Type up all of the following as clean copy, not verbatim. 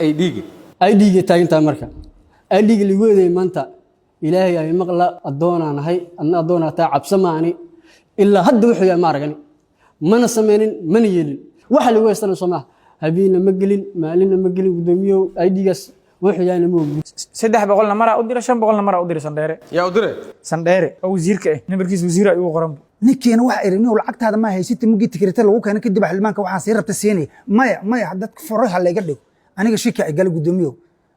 أي ديجي تاجنتا مركا أي ديجي اللي يقول ذي مانتا إلهي أي مغلا أدونا نهاي أن أدونا تعب سمعني إلا هد وحيا مارجني من سمين من يلين واحد اللي هو يستنى سماه هبينا مجلين مالنا مجلين قداميو أي ديجس وحيا نمو سدح بقولنا مرة أدري شن بقولنا مرة أدري سنديرة يا أدري سنديرة أو وزير كأي نبركيس وزير أيوة غرام ninkiina waxa irinay lacagta hada ma haysid mugii tikrita lagu keenay kadib xilmaanka waxaan sii rabta siinay maya dadka faraha la iga dhigo aniga shirka ay gal gudoomiyo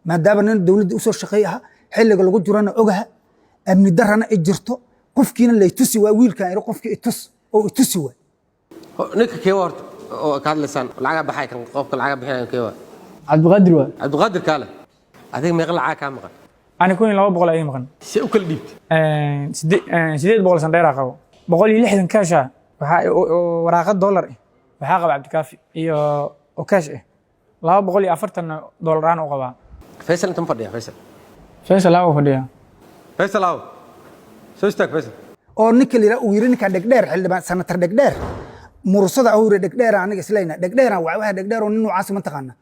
maadaama nin dawladda u soo shaqeeyaha xilliga lagu jirana ogaha amni darana ay jirto qofkiina la tusi waa wiilkan iro qofkii tus oo tusi waa ninka keewa horta oo ka hadlaysan lacag baxay kan qofka lacag bixinay keewa عبد القادر kaale adiga meeqa lacag ka maqan أنا كوني لو بقول أي مكان si u kala dhiibtay سديد بقول سنديرة قو بقول لي لحد كاشة وراقة دولار وحاقب عبد الكافي إيو وكاش لا بقول لي أفرتن دولاران وقبا فيصل أنت مفضي فيصل فيصل لا وفديها فيصل أو شو اشتاك فيصل oo ninka lira uu yiri ninka dhegdheer xildhibaan sanatar dhegdheer mursada uu yiri dhegdheer aniga isleeyna dhegdheer waxa dhegdheer oo nin uu caasiman taqaana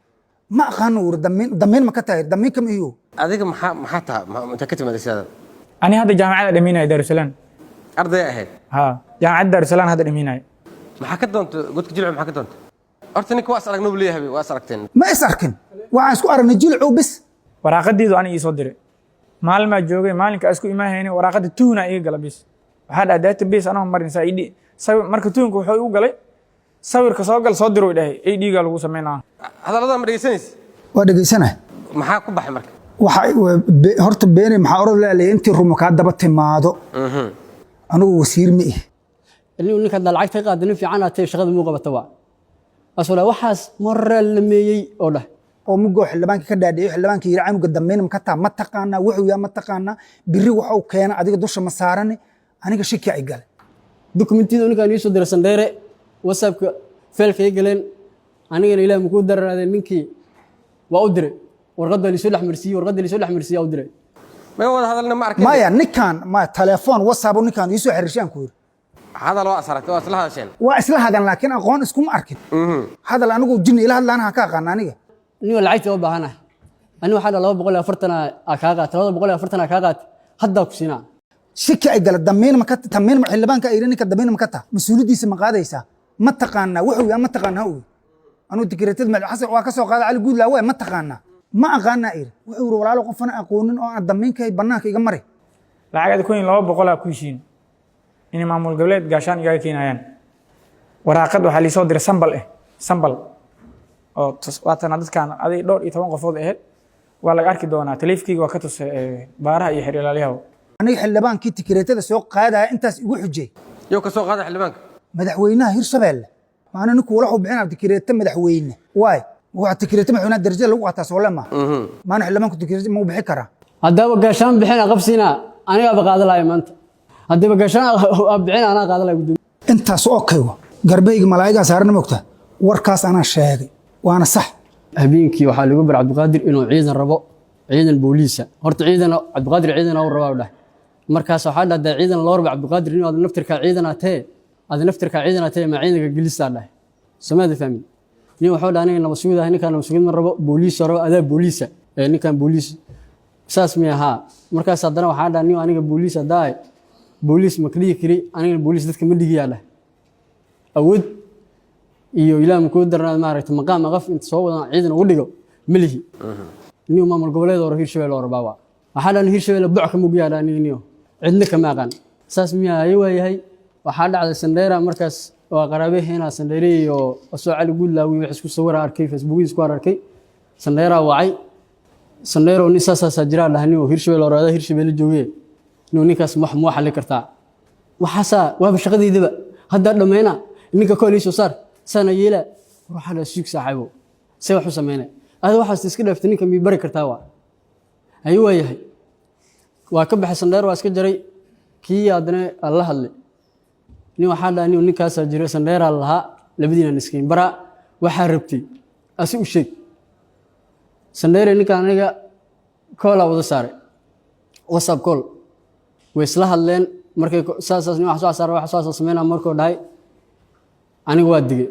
ma aqaano uu dameen ma ka tahay dameen kam iyo adiga maxaa taa inta ka timaadaysaa أنا هذا جامعة دميناي دار السلام arday ahayd ها جامعة دار السلام هذا دميناي maxaa ka doonto godka jilcu maxaa ka doonto horta ninka waa aragno buu leeyahay waa aragteen ma is arkin waxaan isku aragnay jilcu bis waraaqadiidu ani ii soo diray maalin ma joogay maalinka isku imaahayni waraaqada tuuna iga gala bis waxa dhaa database anoo marin saidi sawir marka tuunku wuxuu u galay sawirka soo gal soo diro dhahay ay dhiiga lagu sameynaa hadalada ma dhageysanaysid waa dhageysanahay maxaa ku baxay marka waxa horta beenay maxaa orod leeyahay intii rumo ka daba timaado anigu wasiir ma ih اللي يقول لك هذا العقد تقعد في عنا تي شغل مو قبل تبع أصلا وحاس مرة لمية ولا oo mugo xildhibaanka ka dhaadhiyo xildhibaanka yiri canuga dameen ma ka taa ma taqaana wuxuu yaa ma taqaana biri waxa uu keenay adiga dusha ma saaran aniga shaki ay gal دوكمنتيدا ninka aan soo diray sandere whatsapp failka ay galeen aniga ilaahay ma ku daraaday ninkii waa u diray warqada li soo dhaxmarsiyo u diray ma wada hadalna ma arkin maya ninkan ma telefoon whatsapp ninkan ii soo xiriirshaan ku yiri hadal waa asartay waa isla hadasheen waa isla hadan laakiin aqoon isku ma arkin hadal anigu jin ila hadlaan ka aqaan aniga niyo lacagta oo baahana ani waxa 240 akaaga 240 akaaga hadda ku siinaa shaki ay gal dameen ma ka tameen xildhibaanka ay ninka dameen ma ka taa mas'uuliyadiisa ma qaadaysa ma taqaana wuxuu yaa ma taqaana uu anu tikreetad ma xasan waa ka soo qaada ali guud la way ma taqaana ma aqaana ir wuxuu walaalo qofna aqoonin oo aan dameenka ay banaanka iga maray lacagada ku in 200 ku heshiin in maamul goboleed gaashaan iga keenayaan waraaqad waxa li soo diray sambal oo waatan dadkan aday dhowr iyo 10 qofood aheed waa laga arki doonaa taleefkiga waa ka tusay baaraha iyo xiriirlaaliyaha aniga xildhibaankii tikreetada soo qaadaya intaas igu xujay yow ka soo qaada xildhibaanka madaxweynaha Hirshabelle maana ninku walax u bixinaa tikreeta madaxweyne waay waxa tikreeta madaxweynaha darajo lagu qaataa soo lama maana xildhibaanku tikreeta ma u bixi karaa hadaba gaashaan bixina qabsiina aniga ba qaadalaay maanta hadaba gaashaan bixina ana qaadalaay gudoomiye intaas oo kaywa garbeyga malaayiga saaran moogta warkaas ana sheegay waana sax habeenkii waxa lagu bar Cabdiqaadir inuu ciidan rabo ciidan booliisa horta ciidan Cabdiqaadir ciidan oo rabo dhahay markaas waxa dhacday ciidan loo rabo Cabdiqaadir inuu aad naftirka ciidanatee ma ciidanka gelisaa dhahay samada fahmin nin waxa dhaanay nabasuud ah ninkan nabasuud ma rabo booliis rabo adaa booliisa ninkan booliis saas mi aha markaas haddana waxa dhaanay aniga booliis adaa booliis ma kaliya kiri aniga booliis dadka ma dhigiyaa dhahay awood iyo ilaa ma ku darnaa maaragtay maqaam qaf inta soo wadan ciidan ugu dhigo milihi niyo maamul goboleed oo Hirshabelle oo rabaa waxa dhan Hirshabelle buuc ka mugiyaa dhan niyo cidna kama aqaan saas miyaa ay waayahay waxa dhacday Sandera markaas waa qaraabahayna Sandera iyo soo cali guulaawi wax isku sawir arkay Facebook isku arkay Sandera wacay Sandera oo nisaasa jira lahaniyo Hirshabelle oo raada Hirshabelle joogay inuu ninkaas wax mu xalli kartaa waxaasa waa shaqadeedaba hadda dhameena ninka kooliisoo saar sana yeela waxa la suuq saaxiibo say wax u sameeyay aad waxaas iska dhaftay ninka mi bari kartaa waa ay waayahay waa ka baxay Sandera waa iska jaray kii adna alla hadlay nin waxa dhaani ninkaas jiray Sandera laha labadiina iskiin bara waxa rabtay asi u sheeg Sandera ninka aniga call wada saaray WhatsApp call way isla hadleen markay saasas nin wax soo sameeyna markoo dhahay aniga waa digay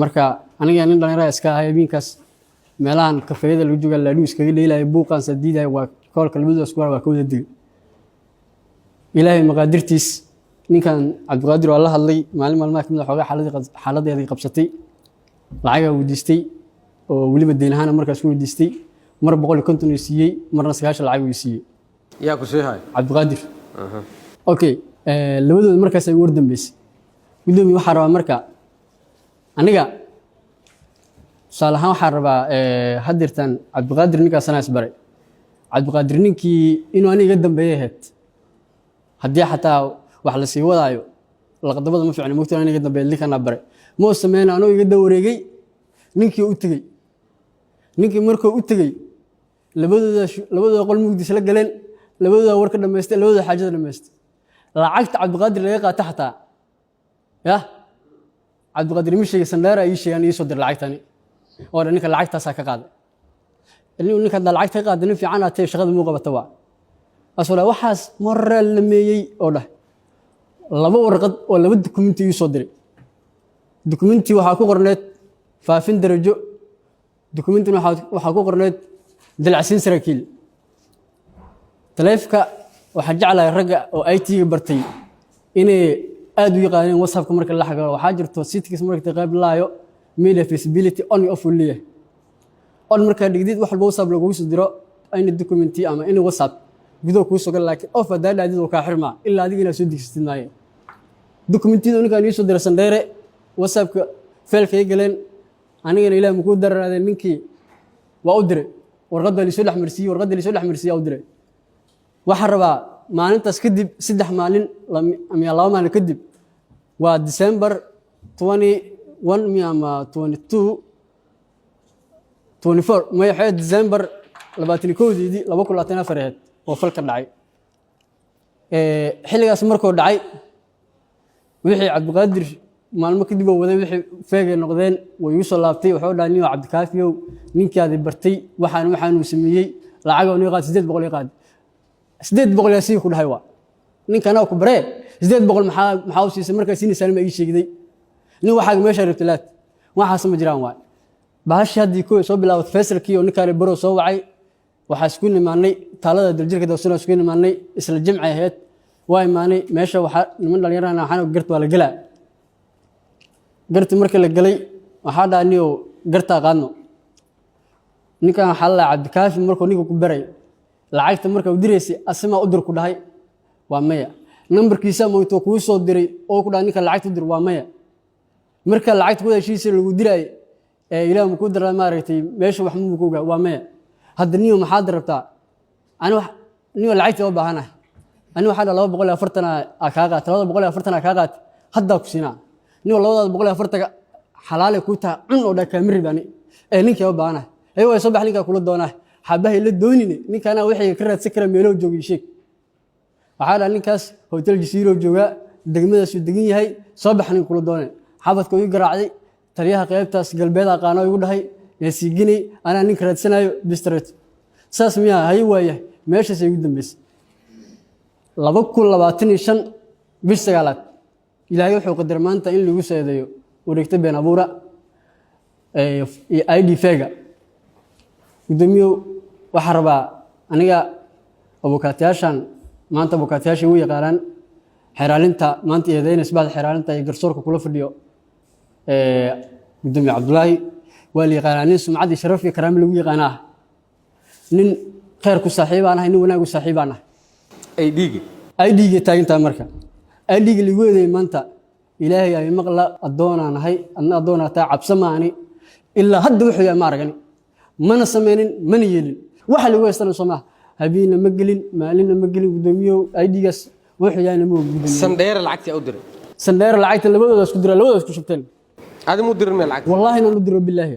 marka aniga nin dhalinyaro iska ahay habeenkaas meelahan kafeeyada lagu jooga laaduu iskaga dheelaya buuqan sadiiday waa koolka labadooda isku waa ka wada digay ilaahay maqaadirtiis ninkan cabdiqaadir waa la hadlay maalin maalmaha kamid ah xoogaa xaaladeedii qabsatay lacaga weydiistay oo weliba deyn ahaan markaas ku weydiistay mar 150 uu siiyey marna 9 lacag uu siiyey yaa ku soo hay cabdiqaadir okay labadooda markaas ay war dambeysay gudoomiye waxa rabaa marka aniga salahan waxa rabaa hadirtan cabdiqaadir ninkaas ana isbaray cabdiqaadir ninkii inuu aniga dambeeyay heed haddii xataa wax la sii wadaayo laqadabada ma fiicna moogtaan aniga dambeeyay linkana baray ma sameeyna anoo iga dawareegay ninkii u tagay ninkii markuu u tagay labadooda qol mugdiis la galeen labadooda warka dhameystay labadooda xaajada dhameystay lacagta cabdiqaadir laga qaata xataa ya cabdiqaadir ma sheegay sandara ay sheegan iyo soo dir lacagtani oo ninka lacagtaas ka qaaday ninka lacagta ka qaaday fiican aatay shaqada muu qabata waa asala waxaas marra la meeyay oo dhah laba warqad oo laba dokumenti uu soo diray dokumenti waxa ku qorneed faafin darajo dokumenti waxa ku qorneed dalacsiin saraakiil taleefka waxa jeclay ragga oo IT-ga bartay inay aad u yaqaaneen WhatsApp-ka marka la xagalo waxa jirto sitkiis marka qayb laayo media feasibility on off leeyahay on marka dhigdid wax walba WhatsApp lagu soo diro ayna dokumenti ama in WhatsApp gudo ku soo gal laakiin off daadadid oo ka xirma ilaa adiga inaad soo digsatid maayo dokumentida ninka ay soo dirsan dheere WhatsApp-ka failka ay galeen anigana ilaahay ku daraaday ninkii waa u diray warqadda li soo dhaxmarsiiyay u diray waxa rabaa maalintaas kadib 3 maalin ama 2 maalin kadib waa December 21 ama 22 24 ma yahay December 21 2024 oo falka dhacay xilligaas markuu dhacay wixii cabdiqaadir maalmo kadib oo waday wixii feegay noqdeen way u soo laabtay wuxuu dhaanay cabdikaafiyow ninkaadi bartay waxaan uu sameeyay lacag oo qaad 800 qaad 800 yaasi ku dhahay waa ninkana ku baree 800 maxaa u siisay markaas in salma ay sheegday nin waxa meesha rabtalaad waxa sama jiraan waa baashi hadii ku soo bilaawad Faysalkii oo ninkaani baro soo wacay waxa isku nimaanay talada daljirka dawsana isku nimaanay isla jimci ahayd waa imaanay meesha waxa niman dhalinyarana waxaan garto waa la galaa garti marka la galay waxa dhaaniyo garta qaadno ninkan waxa la cabdikaafi markuu ninka ku baray lacagta marka uu direysay asma u dir ku dhahay waa maya numberkiisa ma intuu ku soo diray oo ku dhahay ninka lacagta dir waa maya marka lacagta ku heshiisay lagu diray ilaahay ma ku daraa maaragtay meesha wax muu ku waa maya hadda niyo maxaad rabtaa niyo lacagta u baahanahay waxa 240 ka qaat 240 ka qaat hadda ku siinaa niyo 240 xalaal ku taa cun oo dhaka miribani ninka u baahanahay way soo baxay ninka kula doonaa xabahay la doonine ninkana wixii ka raadsan kara meelo joogay sheeg waxa la ninkaas hotel jasiiro jooga degmadaas uu degan yahay soo baxay kula doonay xabadka uu garaacday taliyaha qaybtaas galbeed aqaano uu dhahay yaasiginay ana ninka raadsanayo district saas miya hay waaya meeshaas ay ugu dambeysay 2025 bish 9 ilaahay wuxuu qadar maanta in lagu seedayo wareegta been abuura ID fega gudoomiyo waxa rabaa aniga abukaatiyashan maanta abukaatiyasha uu yaqaan xiraalinta maanta eedeyn isbaad xiraalinta ay garsoorka kula fadhiyo gudoomiye Cabdullaahi waa li yaqaanin sumcadii sharaf iyo karaamo lagu yaqaanaa nin khayr ku saaxiibana nin wanaag u saaxiibana ID-ga taaginta marka ID-ga lagu yeeday maanta ilaahay ay maqla adoonanahay anna adoonata cabsamaani illa hadda wuxuu yahay ma aragani mana sameeynin mana yeelin waxa lagu heystana Soomaa habiina ma gelin maalina ma gelin gudoomiyo ID-gaas wuxuu yahay ma gudoomiyo sandheer lacagti u diray sandheer lacagta labadooda isku diray labadooda isku shubteen adi mu dirin meel lacag wallahi inaan u diro billahi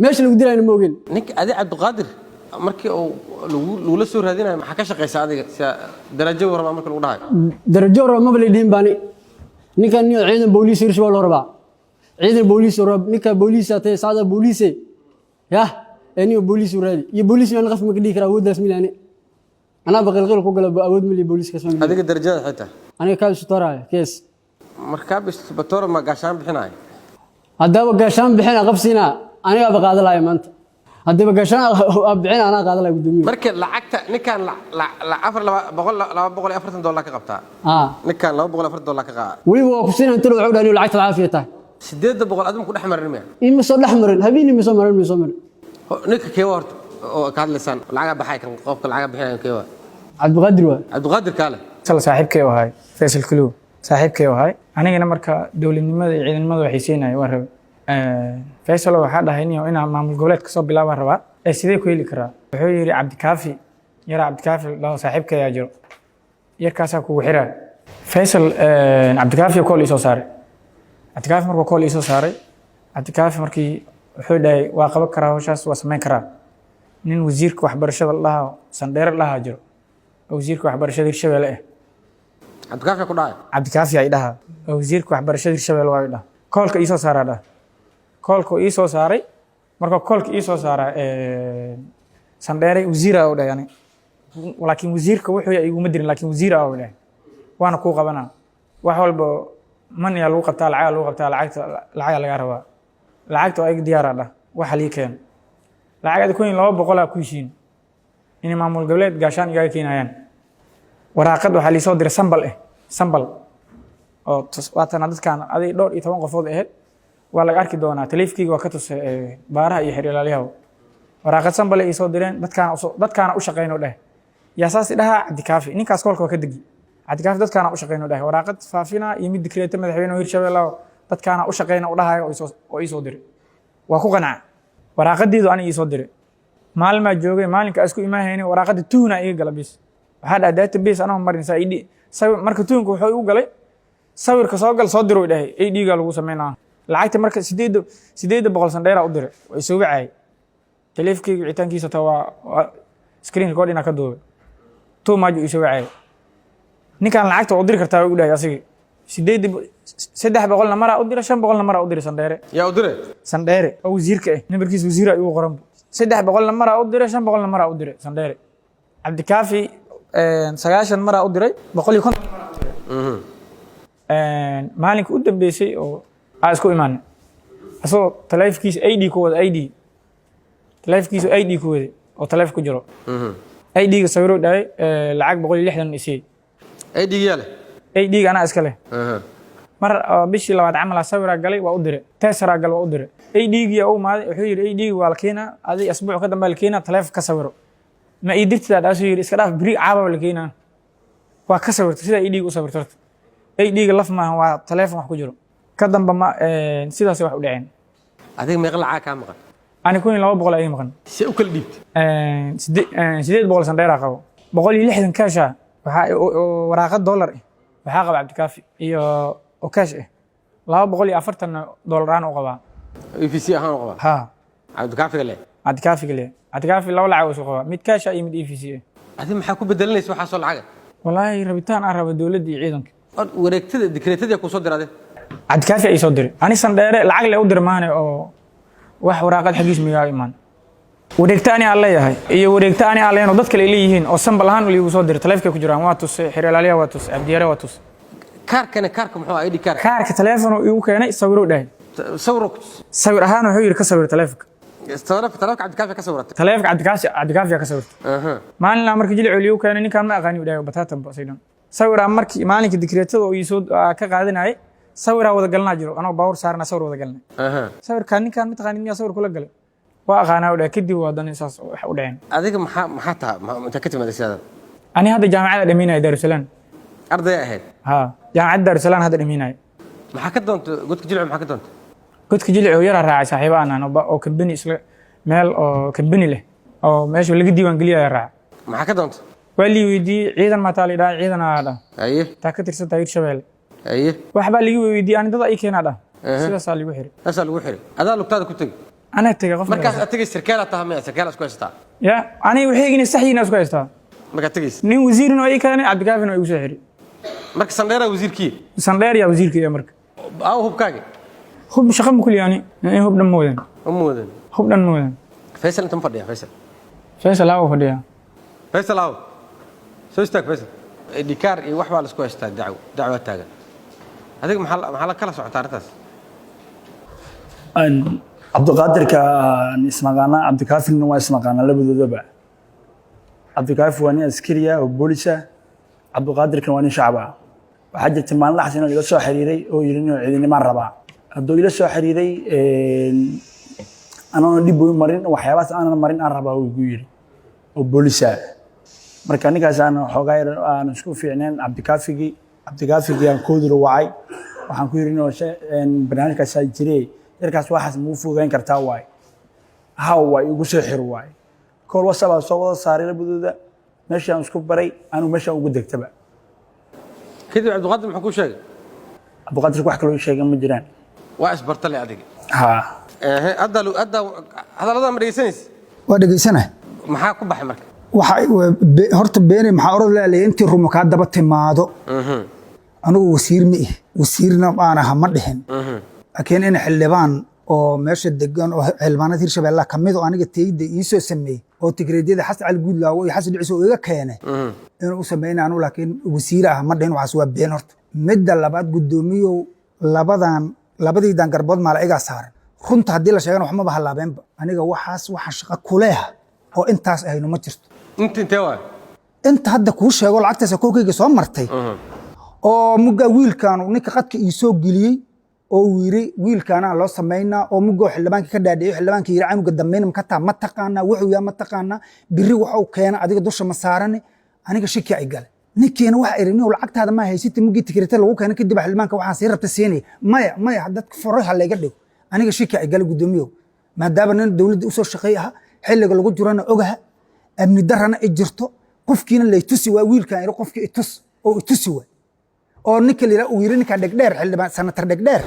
meesha lagu dirayna ma ogeen ninka adi Cabdiqaadir markii uu lagu soo raadinayo maxaa ka shaqeysaa adiga darajo warama markii lagu dhahay darajo warama ma leedin baani ninkan niyo ciidan booliis irsho loo rabaa ciidan booliis oo ninka booliis atay saada booliis ya aniyo booliis raadi iyo booliis aan qaf ma ka dhigi kara awoodaas milaani ana baqalqal ku gala awood mili booliis ka soo adiga darajada xitaa aniga ka soo toray kees marka bistoor ma gaashaan bixinay hadaba gaashaan bixina qabsina aniga baqaadalaay maanta haddii gashan bixin ana qaada la gudoomiye marka lacagta ninkan $240 ka qabtaa ninkan $240 ka qaada wali waa ku siinaan tiro wuxuu dhahay lacagta caafiyata 800 adigu ku dhex marin ma ima soo dhex marin habeen ima soo marin ninka keewa horta oo ka hadlaysan lacag baxay kan qofka lacag bixinayo keewa cabdiqaadir kaale sal saaxiibkay wahay Faisal Kulu saaxiibkay wahay anigana marka dawladnimada iyo ciidamada waxay siinayeen waan rabay Faisal waxa dhahay inaan maamul goboleedka soo bilaabaan rabaa sidee ku heli karaa wuxuu yiri Cabdikaafi loo saaxiibkay ayaa jiro yarkaas ku xiraa Faisal Cabdikaafi kool isoo saaray Cabdikaafi markuu kool isoo saaray Cabdikaafi markii wuxuu dhahay waa qaban karaa hawshaas waa sameyn karaa nin wasiirka waxbarashada lahaa Sandheer lahaa jiro wasiirka waxbarashada Hirshabelle Cabdikaafi ku dhaay Cabdikaafi ay dhaha wasiirka waxbarashada Hirshabelle waa dhaha koolka isoo saaray dhaha koolka isoo saaray marka koolka isoo saaray Sandheer wasiir ah u dhahay yani laakiin wasiirka wuxuu igu madirin laakiin wasiir ah u dhahay waana ku qabanaa wax walba man yaa lagu qabtaa lacag laga rabaa lacagta ay diyaar ah waxa lii keen lacagada $200 ku heshiin in maamul goboleed gaashaan iga keenayaan waraaqad waxa li soo diray sambal oo waatan dadkan aday dhowr iyo 10 qofood aheed waa laga arki doonaa taleefkayga waa ka tusay baaraha iyo xiriirlaaliyaha waraaqad sambal ay soo direen dadkaana u shaqeynoo dheh yaa saasi dhaha Cabdikaafi ninkaas koolka ka dagi Cabdikaafi dadkaana u shaqeynoo dheh waraaqad faafina iyo mid dikreeto madaxweynaha Hirshabelle dadkaana u shaqeynaa u dhahayo oo isoo diray waa ku qanacay waraaqadiidu ani isoo diray maalma joogay maalinka isku imaahayna waraaqada tuuna iga galabis waxa dhahay database anoo marinaysa ID sawir marka tuunku wuxuu u galay sawirka soo gal soo diro dhahay ID ga lagu sameeynaa lacagta marka 800 Sandheer u diray way soo wacay taleefkayga wicitaankiisa taa waa screen recording ka duubay to maajo isoo wacay ninkan lacagta u diri kartaa u dhahay asigi 300 mara u diray 500 mara u diray Sandheer yaa u diray Sandheer oo wasiirka nambarkiisa wasiir ay ugu qoran 300 mara u diray 500 mara u diray Sandheer Cabdikaafi 90 mara u diray 150 maalinka u dambeysay oo isku imaanay asoo taleefkiisa ID ku wada taleefkiisa ID ku wada oo taleef ku jiro ID ga sawiro dhaay lacag 160 isii ID ga leh ID ga ana iska leh mar bishii labaad camal sawira galay waa u diray teesara gal waa u diray ID ga uu maaday wuxuu yiri ID waa la keenaa adii asbuuc ka dambe la keenaa taleef ka sawiro ma ii dirtida daasoo yiri iska dhaaf biri caaba la keenaa waa ka sawirto sida ID ga u sawirto ID ga laf ma waa taleefon wax ku jiro ka dambe ma sidaas wax u dhaceen adiga meeqa lacag ka maqan ani $200 ay maqan si u kala dhiibtay 800 Sandheer qabo 160 kaasha waxa waraaqad dollar waxa qaba Cabdikaafi iyo oo kaash $240 aan u qabaa EFC ahaan u qabaa ha Cabdikaafi gale Cabdikaafi laba lacag oo qabaa mid kaash iyo mid EFC adiga maxaa ku bedelanaysaa waxa soo lacag wallahi rabitaan aan raba dawladda iyo ciidanka wareegtada dikreetada ku soo diray Cabdikaafi ay soo diray ani Sandheer lacag la u dirmaanay oo wax waraaqad xagiis miyaa iman wareegtaani aan leeyahay iyo wareegtaani aan leeyahay dad kale leeyihiin oo sambal ahaan u soo diray taleefka ku jiraan waa tus xiriirlaaliyaha waa tus abdiyaare waa tus kaarka muxuu ID kaarka taleefon uu keenay sawiro dhahay sawir ahaan wuxuu yiri ka sawir taleefka Cabdikaafi ka sawirtay taleefka Cabdikaafi ka sawirtay maalin markii jilci uu keenay ninkan ma aqaan u dhahay batatan basaydan sawira markii maalinka dikreetada oo isoo ka qaadanay sawira wada galnaa jiro anoo baawur saarna sawir wada galnay sawirka ninkan ma taqaan miyaa sawir kula galay waa aqaana u dhahay kadib wadan isaas wax u dhaceen adiga maxaa taa inta ka timaadaysaa ani hadda jaamacada dhameynay Daarusalaam arday ahayd ha jaamacada Daarusalaam hadda dhameynay maxaa ka doonto godka jilci maxaa ka doonto godka jilci oo yara raacay saaxiibana oo company isla meel oo company leh oo meesha laga diiwaan geliyo raac maxaa ka doonto wali weydii ciidan ma taali dhaa ciidan aada aye ta ka tirsan taayir Hirshabelle aye waxba lagu weydii aan dad ay keenada sidaas lagu xiri adaa lugtaada ku tagi ana tagay qof markaas aad tagay sarkaal tahay sarkaal isku haystaa ya ani wixii igina saxiina isku haystaa marka tagay nin wasiirna ay keenay Cabdikaafi oo igu soo xiri marka Sandheer wasiirkii Sandheer ya wasiirkii marka hubkaaga hub shaqo ma kulli yani hub dhan moodan Faisal inta fadhiya Faisal aw fadhiya Faisal aw soo istaag Faisal dikar iyo wax baa la isku haystaa dacwo taagan adiga maxaa la kala socotaa arrintaas cabdiqaadir ka ismaqaana cabdikaafir waa ismaqaana labadoodaba cabdikaafir waa nin askari ah oo boolis ah cabdiqaadir kan waa nin shacab ah waxaa jirtay maalin dhaxsan oo ila soo xiriiray oo yiri inuu ciidamada rabaa hadduu ila soo xiriiray anana dib u marin waxyaabaas aanan marin aan rabaa uu igu yiri oo boolis ah marka ninkaas aan xoogay aan isku fiicneen cabdikaafigi aan koodiro wacay waxaan ku yiri inuu barnaamijkaas ay jiray yarkaas waxaas muu fogeyn kartaa waay way ugu soo xir waay kool wasaba soo wada saaray labadooda meeshaan isku baray anu meeshaan ugu degtaba kadib cabdiqaadir muxuu ku sheegay cabdiqaadir wax kale oo sheegay ma jiraan waa isbartale adiga hadalada ma dhegeysanaysa waa dhegeysanahay maxaa ku baxay marka horta beene maxaa orod leeyahay intii rumo kaa daba timaado anigu wasiir ma ihi wasiirna aan aha ma dhihin laakiin in xildhibaan oo meesha degan oo xildhibaanada Hirshabeelle ka mid oo aniga tayda ii soo sameeyay oo tigreedyada xasan cali guudlaawo iyo xasan dhiciso iga keenay inuu u sameeyay anu laakiin wasiir ah ma dhihin waxaas waa been horta midda labaad gudoomiyo labadiidan garbood maal iga saaran runta haddii la sheegana wax ma bahalaabeenba aniga waxa shaqo kuleeh oo intaas ahayno ma jirto intee waa inta hadda kuu sheego lacagtaas kookayga soo martay oo muga wiilkan ninka qadka ii soo geliyay oo yiri wiilkaana loo sameeyna oo mugo xildhibaanka ka dhaadhiyay xildhibaanka yiri canuga dambeyn ma taqaana wuxuu yaa ma taqaana biri waxa uu keena adiga dusha ma saarane aniga shaki ay gal ninkeena waxa irin oo lacagtaada ma haysatay mugi tikrita lagu keena kadib xildhibaanka waxa sii rabta siinay maya dadka foroha laga dhigo aniga shaki ay gal gudoomiyo maadaama nin dawladda u soo shaqeeyaha xilliga lagu jirana ogaha amni darana ay jirto qofkiina la tusi waa wiilkan iro qofkii itus oo tusi waa oo ninka leeyahay uu yiri ninka dhegdheer xildhibaan sanatar dhegdheer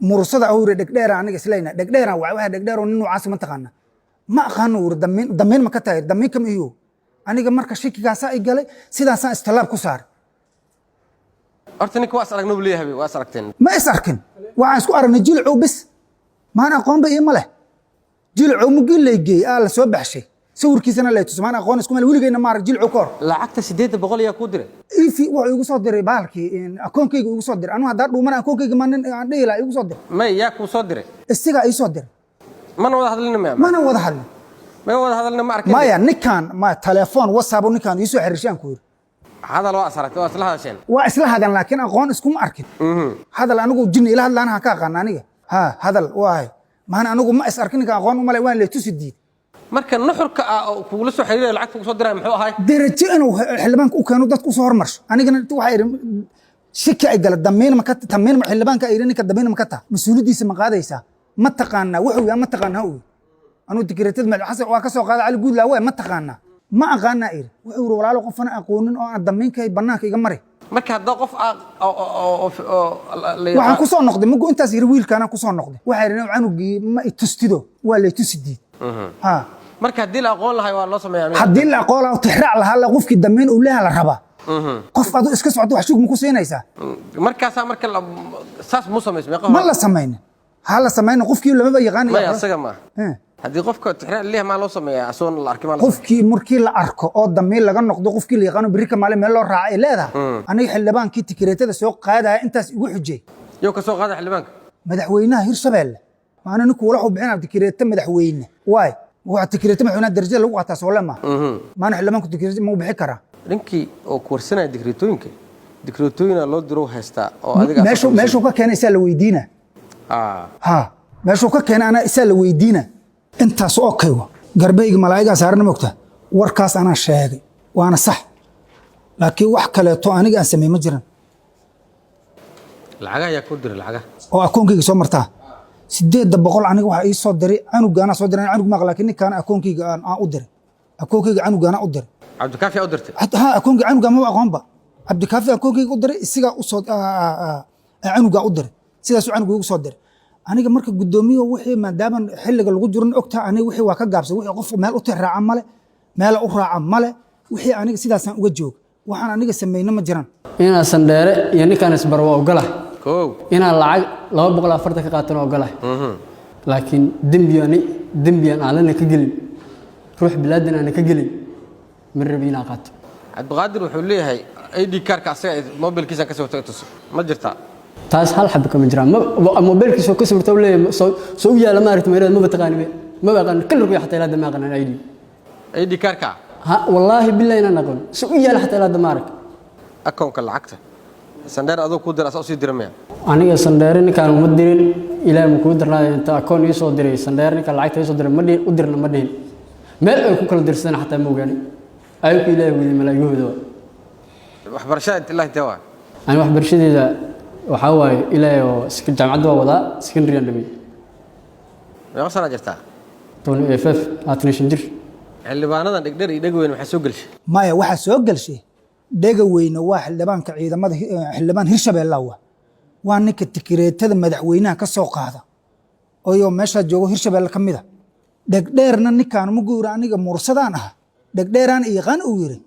murusada uu yiri dhegdheer aniga isleeyna dhegdheer waxa dhegdheer oo nin caasi ma taqaana ma aqaan uu dameen ma ka tahay dameen kam iyo aniga marka shakigaas ay galay sidaas aan istilaab ku saar horta ninka waa aragnaa buu leeyahay waa aragteen ma is arkin waxaan isku aragnay jilcu bis maana aqoon ba iyo male jilcu mugii leeyay la soo baxshay sawirkiisana la tusmaan aqoon isku meel wiligeena ma arag jilcu koor lacagta 800 yaa ku diray ifi wuxuu igu soo diray baalkii in akoonkayga igu soo diray anu hadda dhuuman akoonkayga ma aan dhigila igu soo diray may yaa ku soo diray isiga ay soo diray mana wada hadalna ma wada hadalna ma arkay maya ninkan ma telefoon whatsapp ninkan ii soo xiriirshaan ku yiri hadal waa asaragtay waa isla hadasheen waa isla hadan laakiin aqoon isku ma arkin hadal anigu jin ila hadlaanaha ka aqaan aniga hadal waay maana anigu ma is arkin ninka aqoon u malay waan la tusi diid marka nuxurka kuula soo xiriiray lacagta ku soo diray muxuu ahay darajo inuu xildhibaanka u keeno dadku soo hormarsho anigana waxa irin shaki ay gala dameen ma ka tameen ma xildhibaanka ay ninka dameen ma ka taa mas'uuliyadiisa ma qaadaysa ma taqaana wuxuu yaa ma taqaana uu anu tikreetad ma xasan waa ka soo qaada cali guud laa ma taqaana ma aqaana ir wuxuu walaalo qofna aqoonin oo aan dameenka banaanka iga maray marka hadda qof waxaan ku soo noqday mugo intaas yiri wiilkaana ku soo noqday waxa irin canugii ma itustido waa la tusidiid marka hadii la aqoon lahay waa loo sameeyaa hadii la aqoon lahaa tixraac lahaa la qofkii dameen uu leeyahay la rabaa qof adu iska socdo wax shugum ku siinaysa markaas marka saas mu sameysmay ma la sameeyna hala sameeyna qofkii lama yaqaan ma asaga ma hadii qofka tixraac leeyahay ma loo sameeyaa asoon la arkay ma qofkii markii la arko oo dameen laga noqdo qofkii la yaqaan biri ka meel loo raacay leedahay aniga xildhibaankii tikreetada soo qaadaya intaas igu xujay yow ka soo qaada xildhibaanka madaxweynaha Hirshabeelle maana ninku walax u bixinaa tikreeta madaxweyne waay waxa tikreeta madaxweynaha darajo lagu qaataa Soomaaliya maana xildhibaanku tikreeta ma u bixi karaa ninkii oo kuwarsanaya tikreetooyinka loo diro haysta oo adiga meeshu ka keenaysa la weydiina meeshu ka keenay ana isa la weydiina intaas oo kaywa garbeyga malaayiga saaran moogta warkaas ana sheegay waana sax laakiin wax kale to aniga aan sameey ma jiran lacag ayaa ku diray lacag oo akoonkayga soo martaa 800 aniga waxa ii soo diray canugaana soo diray canug ma laakiin ninkan akoonkayga aan u diray akoonkayga canugaana u diray cabdikaafi u dirtay akoonkayga canuga ma aqoonba cabdikaafi akoonkayga u diray isiga u soo canuga u diray sidaas canuga ugu soo diray aniga marka gudoomiyo wixii maadaama xilliga lagu jiro ogta aniga wixii waa ka gaabsay wixii qof meel u tiraaca male meel u raaca male wixii aniga sidaas aan uga joog waxaan aniga sameeyna ma jiraan inaa sandheere iyo ninkan isbar waa ogolahay koow inaa lacag 240 ka qaatan ogolahay laakiin dambiyan aan ka gelin ruux bilaadan aan ka gelin min rabina qaato cabdiqaadir wuxuu leeyahay ID card ka asaga mobilkiisa ka soo tagto ma jirtaa taas hal xab kama jiraan mobilkiisa ka sawirta leeyahay soo yaala ma aragtay meelaha ma bataqaan ma baqaan kallugu xataa ilaa ma qanaan ID kaarka ha wallahi billahi inaan aqoon soo yaala xataa ilaa ma arag akoonka lacagta sandheer adoo ku diray asoo sii diramaya aniga sandheer ninkaan uma dirin ilaahay ma ku dirnaa inta akoon ii soo diray sandheer ninka lacagta ii soo diray ma u dirna ma dhihin meel ay ku kala dirsan xataa ma ogaani ay ku ilaahay wadi malaa'igooda waxbarashada ilaahay tawa aan waxbarashadeeda waxa waaye ilaahay oo jaamacad waa wadaa secondary and dhameey meeqa sana jirtaa toon FF atnation jir xildhibaanadan dhigdhar iyo dheg weyn waxa soo galshay maya waxa soo galshay dhega weyne waa xildhibaanka ciidamada xildhibaan Hirshabeelle waa ninka tikreetada madaxweynaha ka soo qaada oo meesha joogo Hirshabeelle kamida dhegdheerna ninkaan ma guura aniga mursadaan ah dhegdheeraan iiqaan uu yiri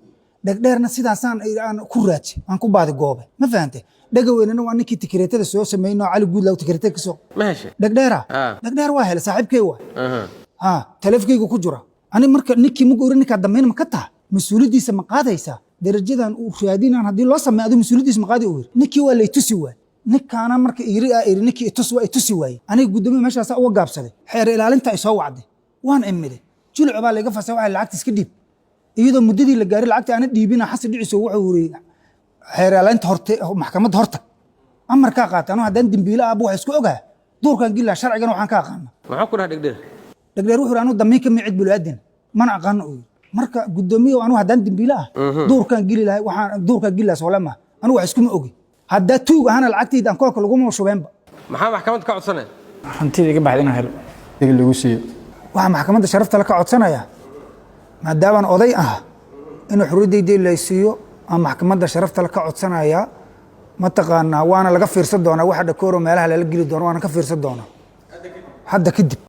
dhegdheerna sidaasaan aan ku raajay aan ku baadi goobe ma fahantay dhega weynena waa ninkii tikreetada soo sameeyay cali guud law tikreetada ka soo ma heshay dhegdheera dhegdheer waa hel saaxiibkay waa taleefkaygu ku jira ani marka ninkii ma guura ninka dambeyn ma ka taa mas'uuliyadiisa ma qaadaysaa darajadan uu raadinaan hadii loo sameeyo mas'uuliyadiisa ma qaadi uu yiri ninkii waa lay tusi waay ninkaana marka iri ninkii tusi waay aniga gudoomiye meeshaas uga gaabsaday xeer ilaalinta ay soo wacday waan imide jilcu baa laga fasay waxa lacagta iska dhiib iyadoo muddadii la gaaray lacagta aan dhiibina xasan dhiciso wuxuu yiri xeer ilaalinta horte maxkamadda horta amarka qaatano haddaan dambiile abu wax isku ogaa duurkan gilla sharcigan waxaan ka aqaan maxaa ku dhahay dhegdheer wuxuu aanu dambiin ka micid bulaadin mana aqaan uu marka gudoomiye aanu haddaan dambiile duurkan gili lahay waxaan duurkan gillaas walama anu wax isku ma ogi hadda tuug ahana lacagtayda aan koolka lagu shubeenba maxaa maxkamadda ka codsanay hantida iga baxday inaan helo iga lagu siiyo waxa maxkamadda sharafta la ka codsanaya maadaama oday ah inuu xurriyadeedii la siiyo ama maxkamadda sharafta la ka codsanaya ma taqaanaa waana laga fiirsan doonaa waxa dhakooro meelaha la geli doono waana ka fiirsan doonaa hadda kadib